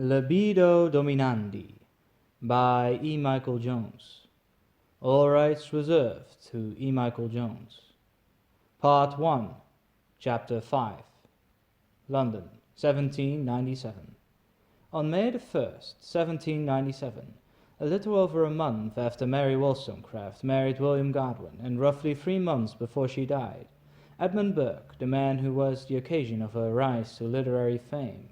Libido Dominandi by E. Michael Jones. All rights reserved to E. Michael Jones. Part 1, Chapter 5. London, 1797. On May the 1st, 1797, a little over a month after Mary Wollstonecraft married William Godwin, and roughly 3 months before she died, Edmund Burke, the man who was the occasion of her rise to literary fame,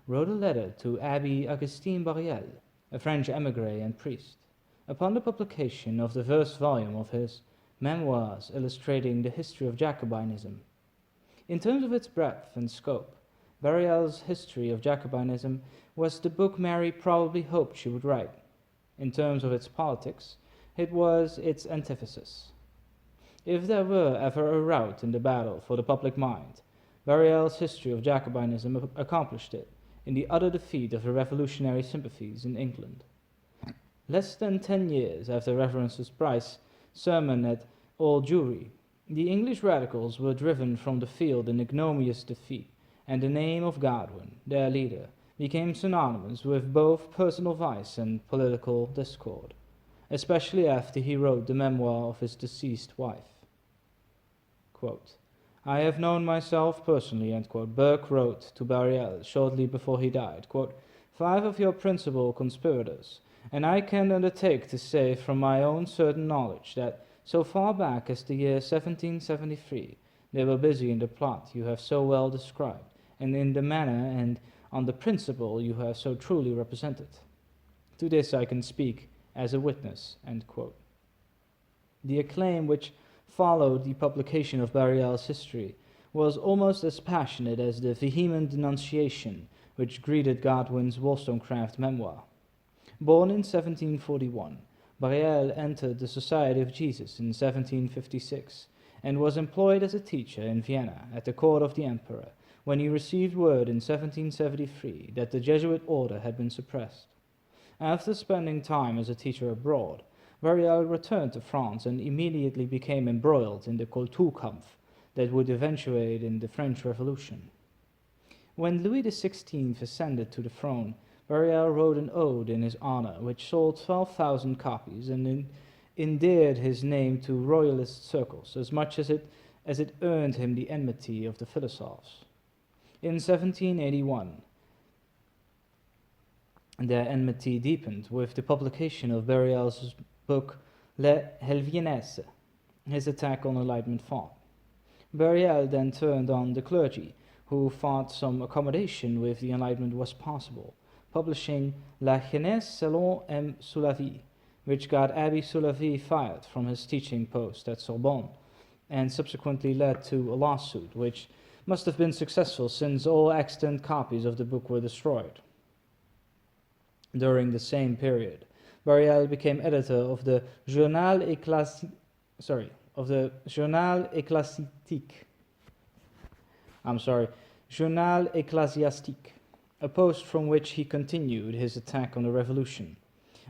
wrote a letter to Abbé Augustin Barriel, a French émigré and priest, upon the publication of the first volume of his Memoirs illustrating the history of Jacobinism. In terms of its breadth and scope, Barriel's History of Jacobinism was the book Mary probably hoped she would write. In terms of its politics, it was its antithesis. If there were ever a rout in the battle for the public mind, Barriel's History of Jacobinism accomplished it, in the utter defeat of the revolutionary sympathies in England. Less than 10 years after Reverend Bryce's sermon at Old Jewry, the English radicals were driven from the field in ignominious defeat, and the name of Godwin, their leader, became synonymous with both personal vice and political discord, especially after he wrote the memoir of his deceased wife. Quote, "I have known myself personally," end quote, Burke wrote to Barriel shortly before he died, quote, "5 of your principal conspirators, and I can undertake to say from my own certain knowledge that so far back as the year 1773 they were busy in the plot you have so well described, and in the manner and on the principle you have so truly represented. To this I can speak as a witness." End quote. The acclaim which followed the publication of Barriel's history was almost as passionate as the vehement denunciation which greeted Godwin's Wollstonecraft memoir. Born in 1741, Barriel entered the Society of Jesus in 1756, and was employed as a teacher in Vienna at the court of the emperor, when he received word in 1773 that the Jesuit order had been suppressed. After spending time as a teacher abroad, Barriel returned to France and immediately became embroiled in the Kulturkampf that would eventuate in the French Revolution. When Louis XVI ascended to the throne, Barriel wrote an ode in his honor which sold 12,000 copies and endeared his name to royalist circles as much as it earned him the enmity of the philosophes. In 1781, their enmity deepened with the publication of Barriel's book Les Helviennes, his attack on Enlightenment thought. Barriel then turned on the clergy, who thought some accommodation with the Enlightenment was possible, publishing La Jeunesse selon M. Soulavie, which got Abbé Soulavie fired from his teaching post at Sorbonne, and subsequently led to a lawsuit, which must have been successful since all extant copies of the book were destroyed. During the same period, Barriel became editor of the Journal Ecclésiastique, Journal Ecclésiastique, a post from which he continued his attack on the revolution.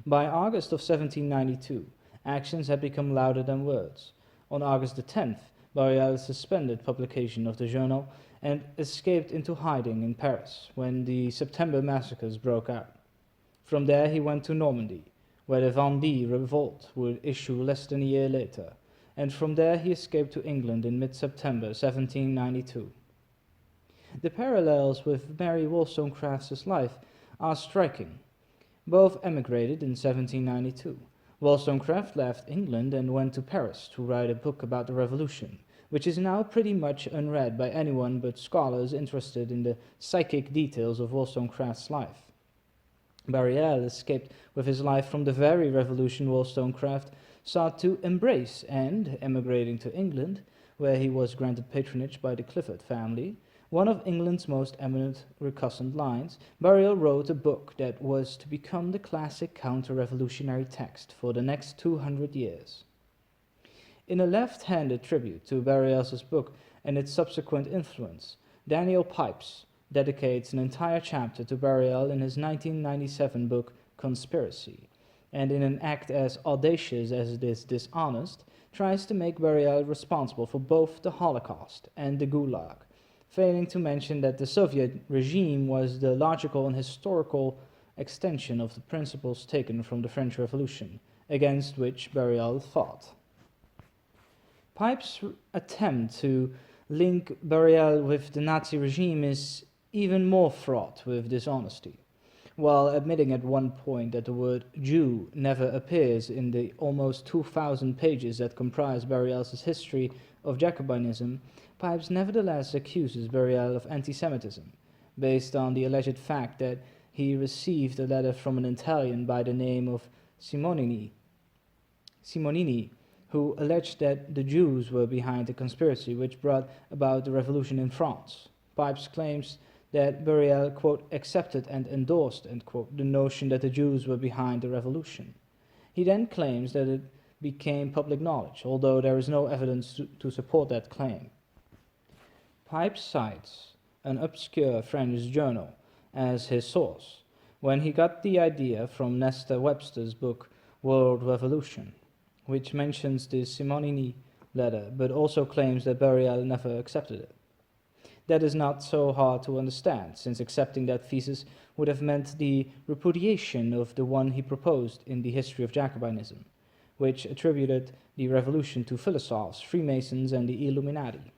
By August of 1792, actions had become louder than words. On August the 10th, Barriel suspended publication of the journal and escaped into hiding in Paris when the September massacres broke out. From there he went to Normandy, where the Vendée revolt would issue less than a year later, and from there he escaped to England in mid-September 1792. The parallels with Mary Wollstonecraft's life are striking. Both emigrated in 1792. Wollstonecraft left England and went to Paris to write a book about the Revolution, which is now pretty much unread by anyone but scholars interested in the psychic details of Wollstonecraft's life. Barriel escaped with his life from the very revolution Wollstonecraft sought to embrace, and, emigrating to England, where he was granted patronage by the Clifford family, one of England's most eminent recusant lines, Barriel wrote a book that was to become the classic counter-revolutionary text for the next 200 years. In a left-handed tribute to Barriel's book and its subsequent influence, Daniel Pipes dedicates an entire chapter to Barriel in his 1997 book Conspiracy, and in an act as audacious as it is dishonest, tries to make Barriel responsible for both the Holocaust and the Gulag, failing to mention that the Soviet regime was the logical and historical extension of the principles taken from the French Revolution, against which Barrial fought. Pipes' attempt to link Barrial with the Nazi regime is even more fraught with dishonesty. While admitting at one point that the word Jew never appears in the almost 2,000 pages that comprise Barrial's history of Jacobinism, Pipes nevertheless accuses Barrial of anti-Semitism, based on the alleged fact that he received a letter from an Italian by the name of Simonini, who alleged that the Jews were behind the conspiracy which brought about the revolution in France. Pipes claims that Barrial, quote, accepted and endorsed, end quote, the notion that the Jews were behind the revolution. He then claims that it became public knowledge, although there is no evidence to support that claim. Pipes cites an obscure French journal as his source, when he got the idea from Nestor Webster's book World Revolution, which mentions the Simonini letter, but also claims that Barrial never accepted it. That is not so hard to understand, since accepting that thesis would have meant the repudiation of the one he proposed in the history of Jacobinism, which attributed the revolution to philosophes, Freemasons, and the Illuminati.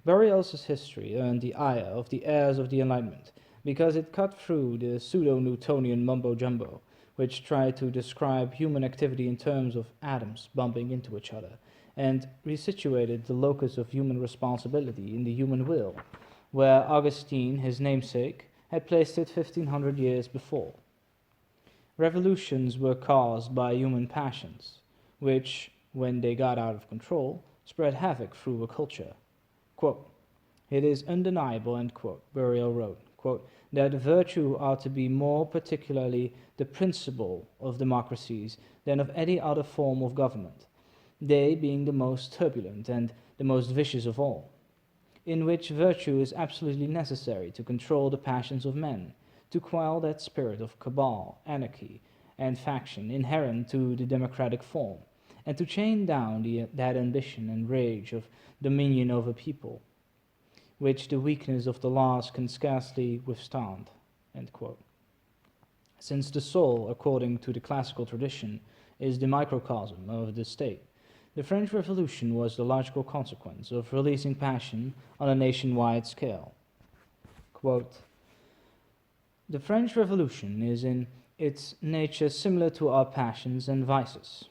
Barrial's history earned the ire of the heirs of the Enlightenment, because it cut through the pseudo-Newtonian mumbo-jumbo, which tried to describe human activity in terms of atoms bumping into each other, and resituated the locus of human responsibility in the human will, where Augustine, his namesake, had placed it 1500 years before. Revolutions were caused by human passions, which, when they got out of control, spread havoc through a culture. Quote, "It is undeniable," end quote, Barrial wrote, quote, "that virtue ought to be more particularly the principle of democracies than of any other form of government, they being the most turbulent and the most vicious of all, in which virtue is absolutely necessary to control the passions of men, to quell that spirit of cabal, anarchy, and faction inherent to the democratic form, and to chain down that ambition and rage of dominion over people, which the weakness of the laws can scarcely withstand." End quote. Since the soul, according to the classical tradition, is the microcosm of the state, the French Revolution was the logical consequence of releasing passion on a nationwide scale. Quote, "The French Revolution is in its nature similar to our passions and vices.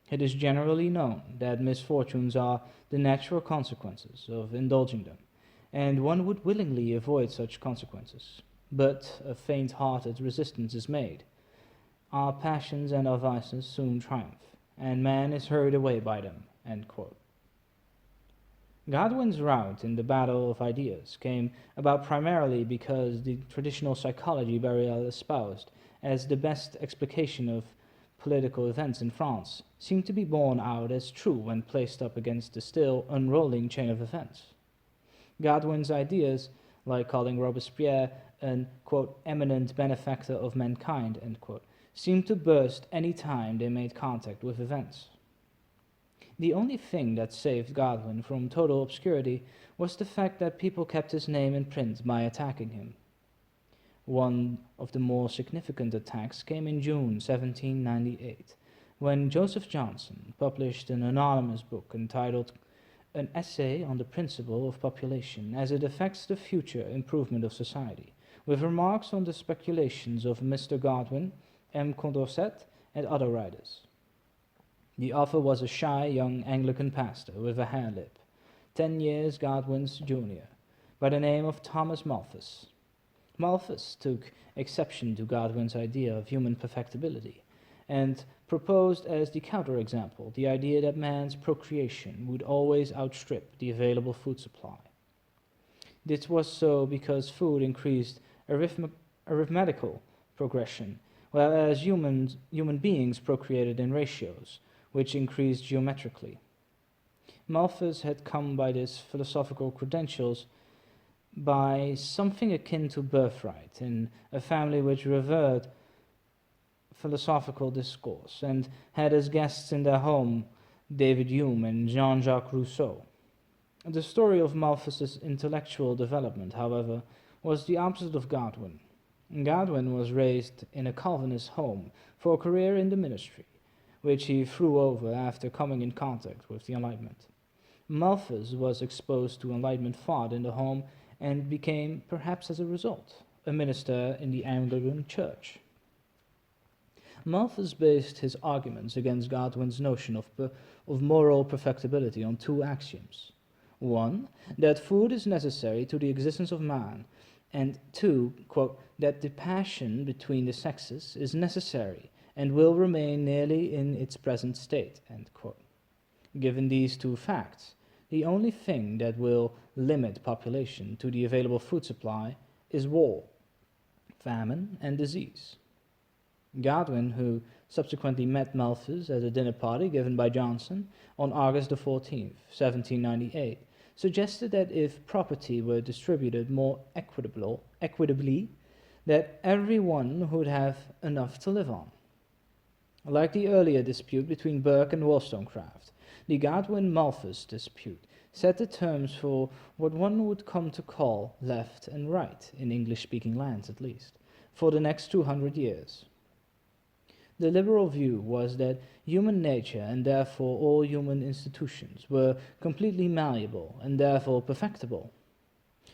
It is generally known that misfortunes are the natural consequences of indulging them, and one would willingly avoid such consequences. But a faint-hearted resistance is made. Our passions and our vices soon triumph, and man is hurried away by them." End quote. Godwin's rout in the battle of ideas came about primarily because the traditional psychology Barrial espoused as the best explication of political events in France seemed to be borne out as true when placed up against the still unrolling chain of events. Godwin's ideas, like calling Robespierre an, quote, "eminent benefactor of mankind," end quote, seemed to burst any time they made contact with events. The only thing that saved Godwin from total obscurity was the fact that people kept his name in print by attacking him. One of the more significant attacks came in June 1798, when Joseph Johnson published an anonymous book entitled "An Essay on the Principle of Population as it Affects the Future Improvement of Society," with remarks on the speculations of Mr. Godwin, M. Condorcet, and other writers. The author was a shy young Anglican pastor with a hare lip, 10 years Godwin's junior, by the name of Thomas Malthus. Malthus took exception to Godwin's idea of human perfectibility, and proposed as the counterexample the idea that man's procreation would always outstrip the available food supply. This was so because food increased arithmetical progression, whereas human beings procreated in ratios, which increased geometrically. Malthus had come by his philosophical credentials by something akin to birthright in a family which revered philosophical discourse, and had as guests in their home David Hume and Jean-Jacques Rousseau. The story of Malthus's intellectual development, however, was the opposite of Godwin. Godwin was raised in a Calvinist home for a career in the ministry, which he threw over after coming in contact with the Enlightenment. Malthus was exposed to Enlightenment thought in the home and became, perhaps as a result, a minister in the Anglican Church. Malthus based his arguments against Godwin's notion of moral perfectibility on two axioms. One, that food is necessary to the existence of man, and two, quote, that the passion between the sexes is necessary and will remain nearly in its present state, end quote. Given these two facts, the only thing that will limit population to the available food supply is war, famine, and disease. Godwin, who subsequently met Malthus at a dinner party given by Johnson on August the 14th, 1798, suggested that if property were distributed more equitably, that everyone would have enough to live on. Like the earlier dispute between Burke and Wollstonecraft, the Godwin-Malthus dispute set the terms for what one would come to call left and right, in English-speaking lands at least, for the next 200 years. The liberal view was that human nature, and therefore all human institutions, were completely malleable and therefore perfectible.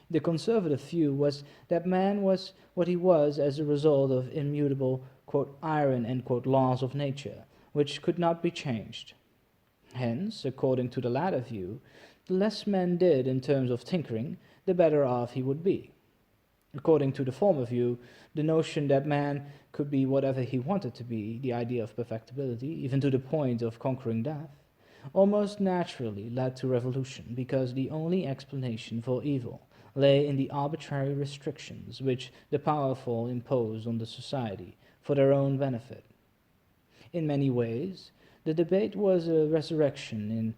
The conservative view was that man was what he was as a result of immutable, quote, iron, end quote, laws of nature, which could not be changed. Hence, according to the latter view, the less man did in terms of tinkering, the better off he would be. According to the former view, the notion that man could be whatever he wanted to be, the idea of perfectibility, even to the point of conquering death, almost naturally led to revolution, because the only explanation for evil lay in the arbitrary restrictions which the powerful imposed on the society for their own benefit. In many ways, the debate was a resurrection in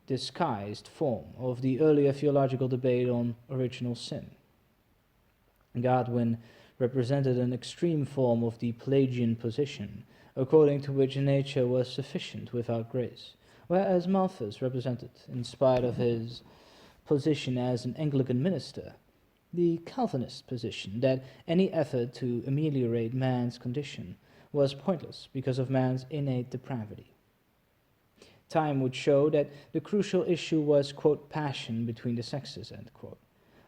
disguised form of the earlier theological debate on original sin. Godwin represented an extreme form of the Pelagian position, according to which nature was sufficient without grace, whereas Malthus represented, in spite of his position as an Anglican minister, the Calvinist position that any effort to ameliorate man's condition was pointless because of man's innate depravity. Time would show that the crucial issue was, quote, passion between the sexes, end quote.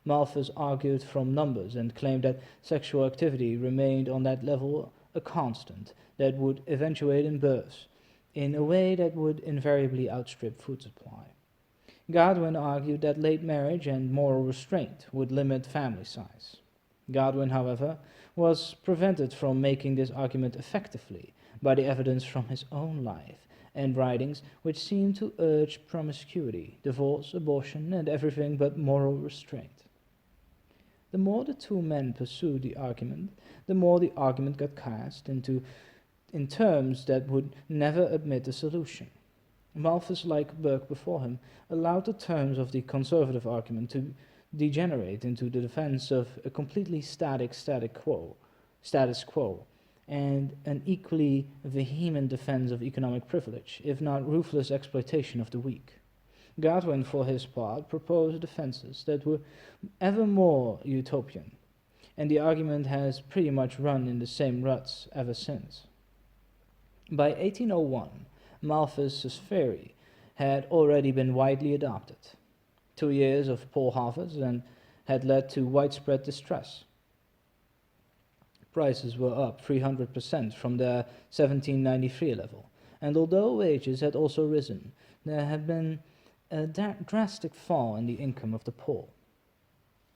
Malthus argued from numbers and claimed that sexual activity remained on that level a constant that would eventuate in births in a way that would invariably outstrip food supply. Godwin argued that late marriage and moral restraint would limit family size. Godwin, however, was prevented from making this argument effectively by the evidence from his own life and writings which seemed to urge promiscuity, divorce, abortion, and everything but moral restraint. The more the two men pursued the argument, the more the argument got cast in terms that would never admit a solution. Malthus, like Burke before him, allowed the terms of the conservative argument to degenerate into the defense of a completely status quo, and an equally vehement defense of economic privilege, if not ruthless exploitation of the weak. Godwin, for his part, proposed defenses that were ever more utopian, and the argument has pretty much run in the same ruts ever since. By 1801, Malthus's theory had already been widely adopted. 2 years of poor harvests and had led to widespread distress. Prices were up 300% from their 1793 level, and although wages had also risen, there had been a drastic fall in the income of the poor.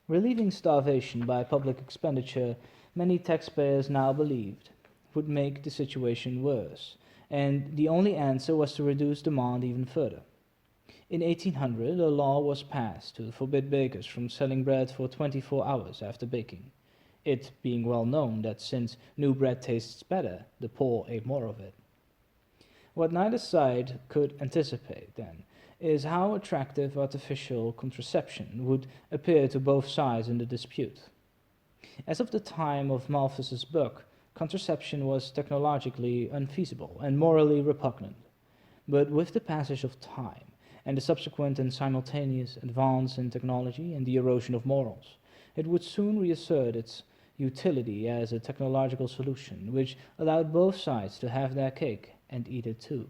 Relieving starvation by public expenditure, many taxpayers now believed, would make the situation worse, and the only answer was to reduce demand even further. In 1800, a law was passed to forbid bakers from selling bread for 24 hours after baking, it being well known that since new bread tastes better, the poor ate more of it. What neither side could anticipate, then, is how attractive artificial contraception would appear to both sides in the dispute. As of the time of Malthus's book, contraception was technologically unfeasible and morally repugnant. But with the passage of time, and the subsequent and simultaneous advance in technology and the erosion of morals, it would soon reassert its utility as a technological solution which allowed both sides to have their cake and eat it too.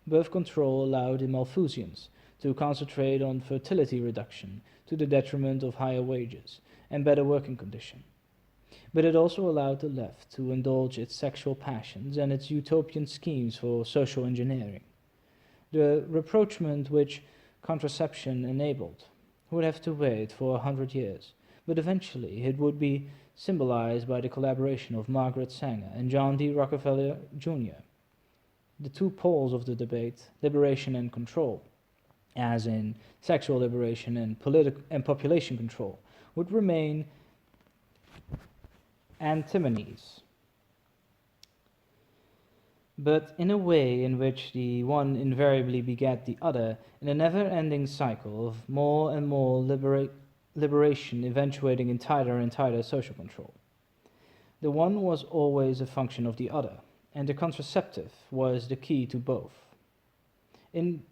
Birth control allowed the Malthusians to concentrate on fertility reduction to the detriment of higher wages and better working conditions. But it also allowed the left to indulge its sexual passions and its utopian schemes for social engineering. The rapprochement which contraception enabled would have to wait for 100 years, but eventually it would be symbolized by the collaboration of Margaret Sanger and John D. Rockefeller, Jr. The two poles of the debate, liberation and control, as in sexual liberation and population control, would remain antinomies, but in a way in which the one invariably begat the other in a never-ending cycle of more and more liberation eventuating in tighter and tighter social control. The one was always a function of the other, and the contraceptive was the key to both. In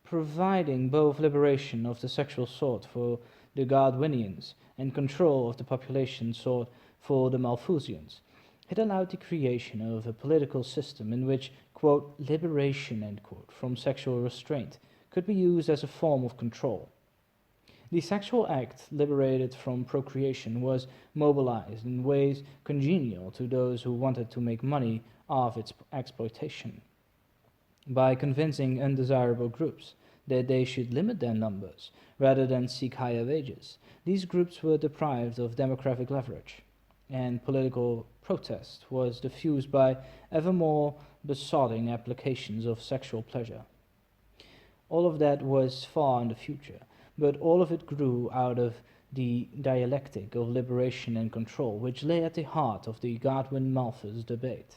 providing both liberation of the sexual sort for the Godwinians and control of the population sort for the Malthusians, it allowed the creation of a political system in which, quote, liberation, end quote, from sexual restraint could be used as a form of control. The sexual act liberated from procreation was mobilized in ways congenial to those who wanted to make money off its exploitation. By convincing undesirable groups that they should limit their numbers rather than seek higher wages, these groups were deprived of demographic leverage, and political protest was diffused by ever more besotting applications of sexual pleasure. All of that was far in the future, but all of it grew out of the dialectic of liberation and control, which lay at the heart of the Godwin-Malthus debate.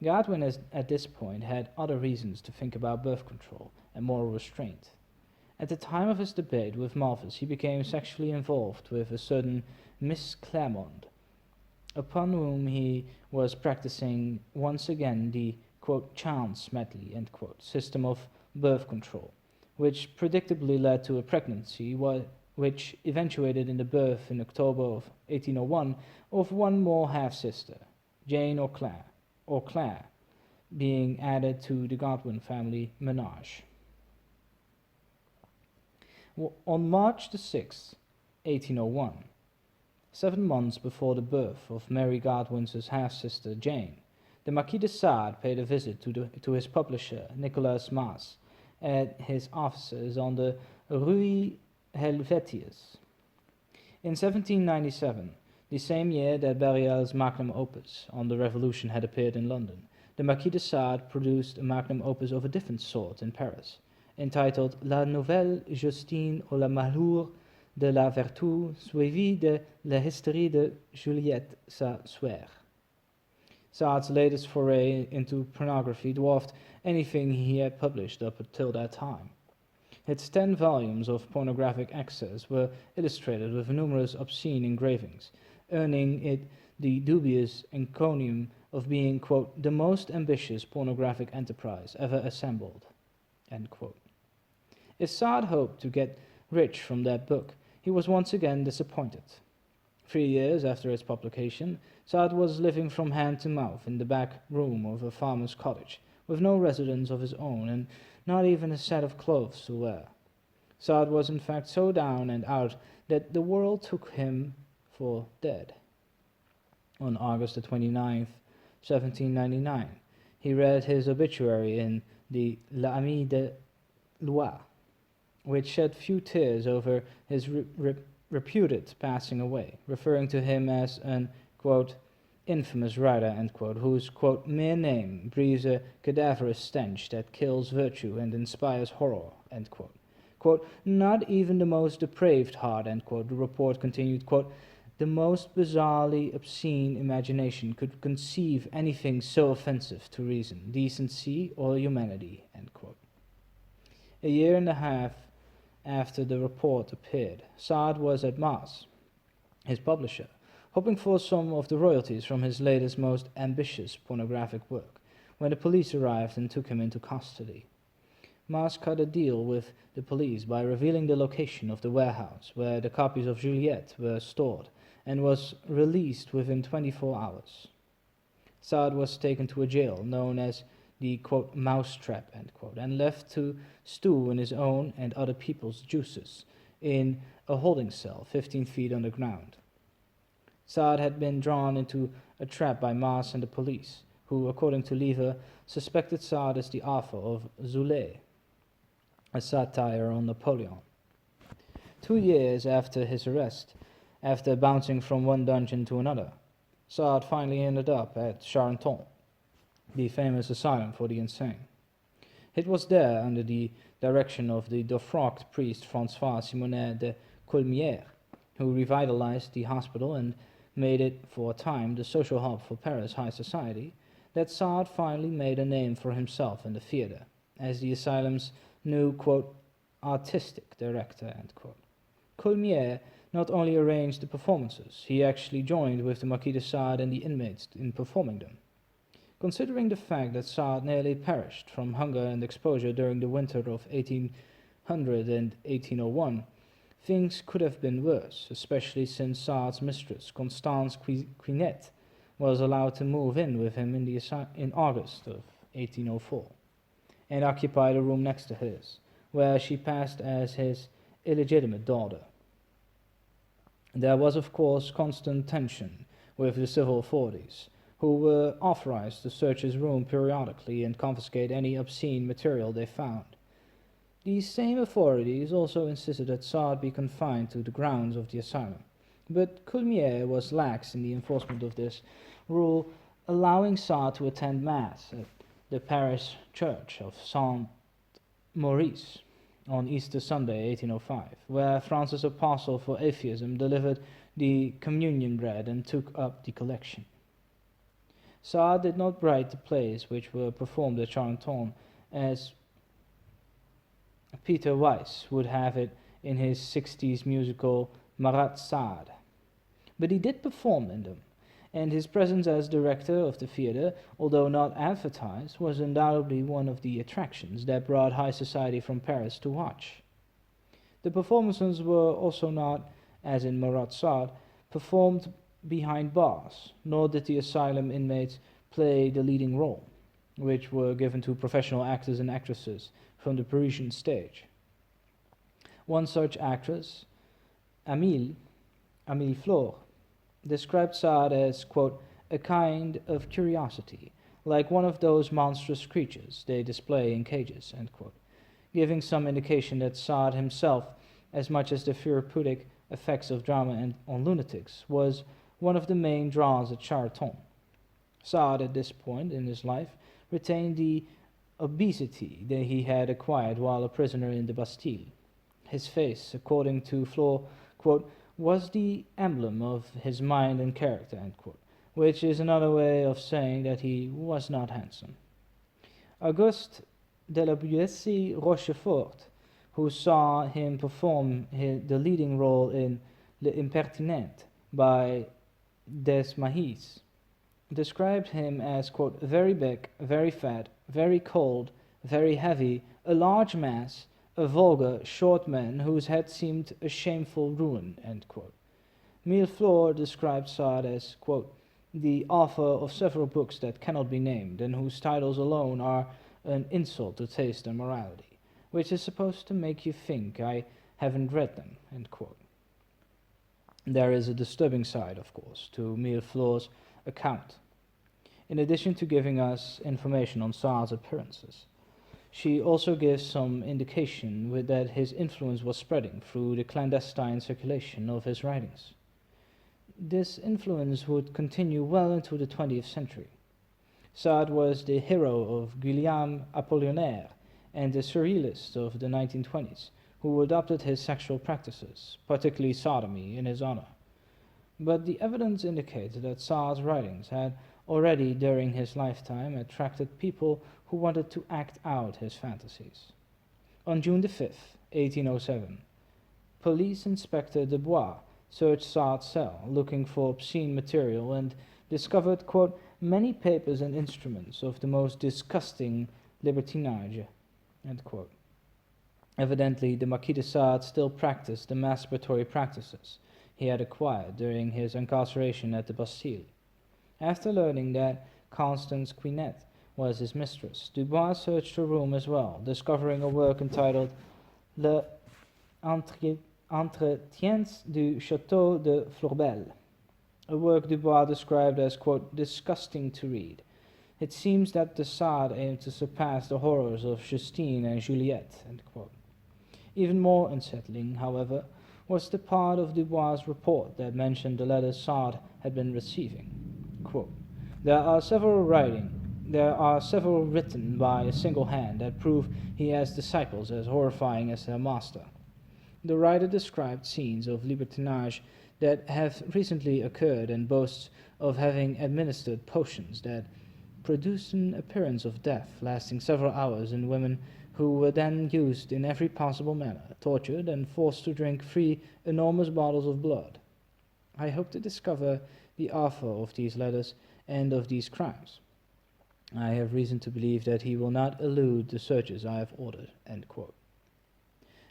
Godwin, at this point, had other reasons to think about birth control and moral restraint. At the time of his debate with Malthus, he became sexually involved with a certain Miss Claremont, upon whom he was practicing once again the, quote, chance medley, end quote, system of birth control, which predictably led to a pregnancy, which eventuated in the birth in October of 1801 of one more half-sister, Jane or Claire, being added to the Godwin family menage. On March the 6th, 1801, 7 months before the birth of Mary Godwin's half-sister Jane, the Marquis de Sade paid a visit to his publisher, Nicolas Maas, at his offices on the Rue Helvetius. In 1797, the same year that Barriel's magnum opus on the Revolution had appeared in London, the Marquis de Sade produced a magnum opus of a different sort in Paris, entitled La Nouvelle Justine ou la Malheur de la Vertu, suivie de la Historie de Juliette sa Sœur. Sade's latest foray into pornography dwarfed anything he had published up until that time. Its 10 volumes of pornographic excess were illustrated with numerous obscene engravings, earning it the dubious encomium of being, quote, the most ambitious pornographic enterprise ever assembled, end quote. If Sade hoped to get rich from that book, he was once again disappointed. 3 years after its publication, Sade was living from hand to mouth in the back room of a farmer's cottage, with no residence of his own and not even a set of clothes to wear. Sade was in fact so down and out that the world took him for dead. On August the 29th, 1799, he read his obituary in the L'Ami de Loire, which shed few tears over his reputed passing away, referring to him as an, quote, infamous writer, end quote, whose, quote, mere name breathes a cadaverous stench that kills virtue and inspires horror, end quote. Quote, not even the most depraved heart, end quote, the report continued, quote, the most bizarrely obscene imagination could conceive anything so offensive to reason, decency, or humanity, end quote. A year and a half after the report appeared, Sade was at Maas, his publisher, hoping for some of the royalties from his latest, most ambitious pornographic work, when the police arrived and took him into custody. Mas cut a deal with the police by revealing the location of the warehouse where the copies of Juliet were stored, and was released within 24 hours. Saad was taken to a jail known as the quote, mousetrap, end quote, and left to stew in his own and other people's juices in a holding cell 15 feet underground. Saad had been drawn into a trap by Mas and the police, who, according to Lever, suspected Saad as the author of Zoulé, a satire on Napoleon. 2 years after his arrest, after bouncing from one dungeon to another, Saad finally ended up at Charenton, the famous asylum for the insane. It was there, under the direction of the defrocked priest François Simonet de Colmière, who revitalized the hospital and made it for a time the social hub for Paris high society, that Saad finally made a name for himself in the theatre, as the asylum's new, quote, artistic director, end quote. Colmière not only arranged the performances, he actually joined with the Marquis de Sade and the inmates in performing them. Considering the fact that Sade nearly perished from hunger and exposure during the winter of 1800 and 1801, things could have been worse, especially since Sade's mistress, Constance Quinet, was allowed to move in with him in August of 1804, and occupy the room next to his, where she passed as his illegitimate daughter. There was, of course, constant tension with the civil authorities, who were authorized to search his room periodically and confiscate any obscene material they found. These same authorities also insisted that Sade be confined to the grounds of the asylum, but Colmière was lax in the enforcement of this rule, allowing Sade to attend Mass at the parish church of Saint Maurice on Easter Sunday 1805, where Francis Apostle for Atheism delivered the communion bread and took up the collection. Sade did not write the plays which were performed at Charenton, as Peter Weiss would have it in his 60s musical Marat Sade, but he did perform in them, and his presence as director of the theatre, although not advertised, was undoubtedly one of the attractions that brought high society from Paris to watch. The performances were also not, as in Marat Sade, performed behind bars, nor did the asylum inmates play the leading role, which were given to professional actors and actresses from the Parisian stage. One such actress, Amélie Flore, described Sade as, quote, a kind of curiosity, like one of those monstrous creatures they display in cages, end quote, giving some indication that Sade himself, as much as the therapeutic effects of drama and on lunatics, was one of the main draws at Charenton. Sade, at this point in his life, retained the obesity that he had acquired while a prisoner in the Bastille. His face, according to Flore, quote, was the emblem of his mind and character, end quote, which is another way of saying that he was not handsome. Auguste de la Boétie Rochefort, who saw him perform the leading role in L'Impertinente by Desmahis, described him as, quote, very big, very fat, very cold, very heavy, a large mass, a vulgar, short man whose head seemed a shameful ruin, end quote. Flore described Sade as, quote, the author of several books that cannot be named, and whose titles alone are an insult to taste and morality, which is supposed to make you think I haven't read them, end quote. There is a disturbing side, of course, to Flore's account. In addition to giving us information on Sade's appearances, she also gives some indication that his influence was spreading through the clandestine circulation of his writings. This influence would continue well into the 20th century. Sade was the hero of Guillaume Apollinaire and the surrealists of the 1920s, who adopted his sexual practices, particularly sodomy, in his honor. But the evidence indicates that Sade's writings had already during his lifetime attracted people who wanted to act out his fantasies. On June the 5th, 1807, Police Inspector Dubois searched Sade's cell, looking for obscene material, and discovered, quote, many papers and instruments of the most disgusting libertinage, End quote. Evidently, the Marquis de Sade still practiced the masturbatory practices he had acquired during his incarceration at the Bastille. After learning that Constance Quinet was his mistress, Dubois searched her room as well, discovering a work entitled Le Entretiens du Château de Florbel, a work Dubois described as, quote, disgusting to read. It seems that de Sade aimed to surpass the horrors of Justine and Juliette, end quote. Even more unsettling, however, was the part of Dubois' report that mentioned the letters Sade had been receiving. Quote, there are several written by a single hand that prove he has disciples as horrifying as their master. The writer described scenes of libertinage that have recently occurred and boasts of having administered potions that produced an appearance of death lasting several hours in women who were then used in every possible manner, tortured and forced to drink 3 enormous bottles of blood. I hope to discover the author of these letters and of these crimes. I have reason to believe that he will not elude the searches I have ordered. End quote.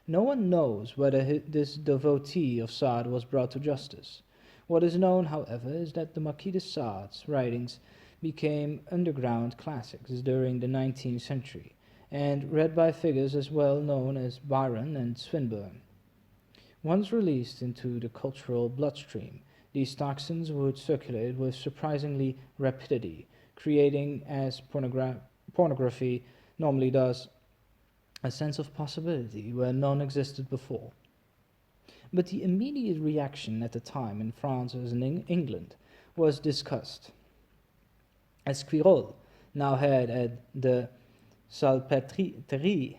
No one knows whether this devotee of Sade was brought to justice. What is known, however, is that the Marquis de Sade's writings became underground classics during the 19th century, and read by figures as well known as Byron and Swinburne. Once released into the cultural bloodstream, these toxins would circulate with surprisingly rapidity, creating, as pornography normally does, a sense of possibility where none existed before. But the immediate reaction at the time in France as in England was disgust. Esquirol, now head at the Salpêtrière,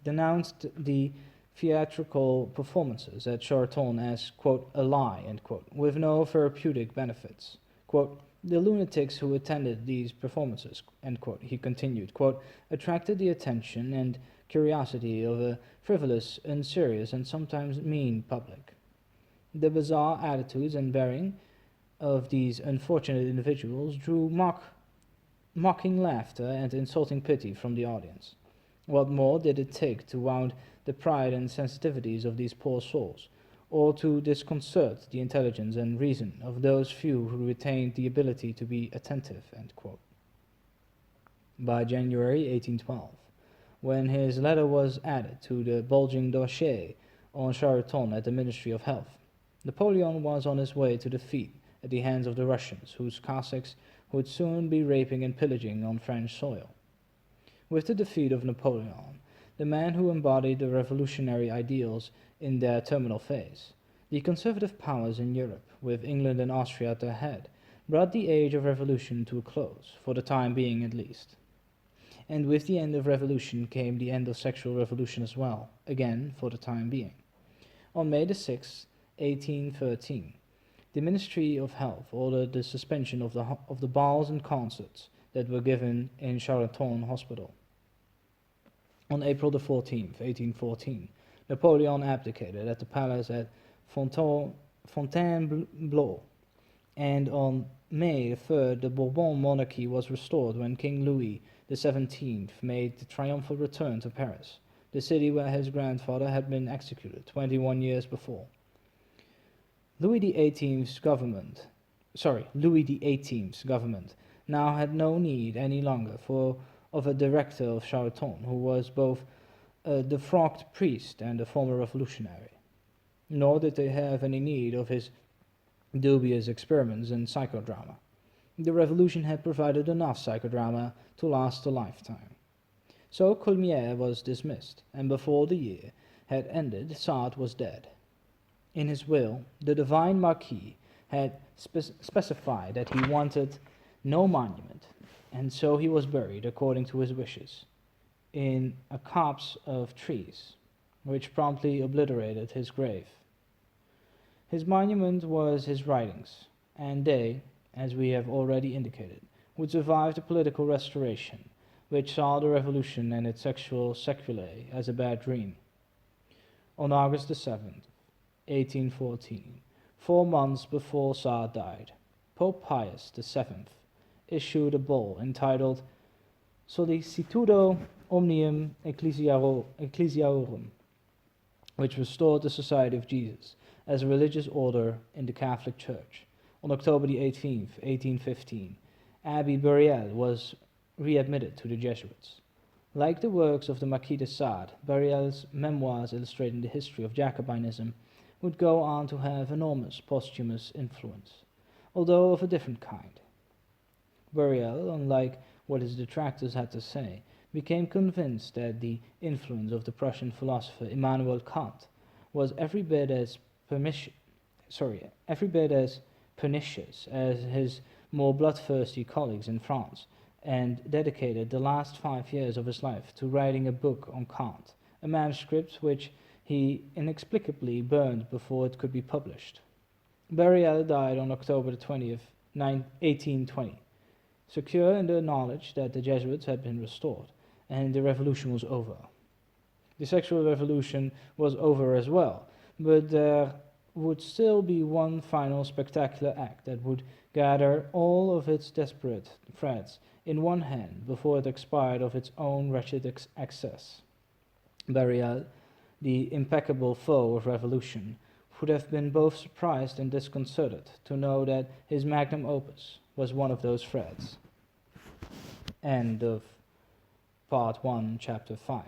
denounced the theatrical performances at Charaton as, quote, a lie, end quote, with no therapeutic benefits. Quote, the lunatics who attended these performances, end quote, he continued, quote, attracted the attention and curiosity of a frivolous, unserious, and sometimes mean public. The bizarre attitudes and bearing of these unfortunate individuals drew mocking laughter and insulting pity from the audience. What more did it take to wound the pride and sensitivities of these poor souls, or to disconcert the intelligence and reason of those few who retained the ability to be attentive, end quote. By January 1812, when his letter was added to the bulging dossier on Charaton at the Ministry of Health, Napoleon was on his way to defeat at the hands of the Russians, whose Cossacks would soon be raping and pillaging on French soil. With the defeat of Napoleon, the man who embodied the revolutionary ideals in their terminal phase, the conservative powers in Europe, with England and Austria at their head, brought the age of revolution to a close, for the time being at least. And with the end of revolution came the end of sexual revolution as well, again for the time being. On May the 6th, 1813, the Ministry of Health ordered the suspension of the balls and concerts that were given in Charaton Hospital. On April the 14th, 1814, Napoleon abdicated at the palace at Fontainebleau, and on May the 3rd, the Bourbon monarchy was restored when King Louis XVII made the triumphal return to Paris, the city where his grandfather had been executed 21 years before. Louis XVIII's government now had no need any longer of a director of Charaton who was both a defrocked priest and a former revolutionary. Nor did they have any need of his dubious experiments in psychodrama. The revolution had provided enough psychodrama to last a lifetime. So Coulmières was dismissed, and before the year had ended, Sade was dead. In his will, the divine Marquis had specified that he wanted no monument, and so he was buried according to his wishes, in a copse of trees, which promptly obliterated his grave. His monument was his writings, and they, as we have already indicated, would survive the political restoration, which saw the revolution and its sexual sequelae as a bad dream. On August the 7th, 1814, 4 months before Sade died, Pope Pius VII issued a bull entitled Sollicitudo Omnium Ecclesiarum, which restored the Society of Jesus as a religious order in the Catholic Church. On October the 18th, 1815, Abbé Buriel was readmitted to the Jesuits. Like the works of the Marquis de Sade, Buriel's memoirs illustrating the history of Jacobinism would go on to have enormous posthumous influence, although of a different kind. Buriel, unlike what his detractors had to say, became convinced that the influence of the Prussian philosopher Immanuel Kant was every bit as pernicious as his more bloodthirsty colleagues in France, and dedicated the last 5 years of his life to writing a book on Kant, a manuscript which he inexplicably burned before it could be published. Buriel died on October 20th, 1820, secure in the knowledge that the Jesuits had been restored, and the revolution was over. The sexual revolution was over as well, but there would still be one final spectacular act that would gather all of its desperate threads in one hand before it expired of its own wretched excess. Buriel, the impeccable foe of revolution, would have been both surprised and disconcerted to know that his magnum opus was one of those threads. End of Part 1, Chapter 5.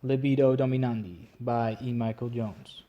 Libido Dominandi by E. Michael Jones.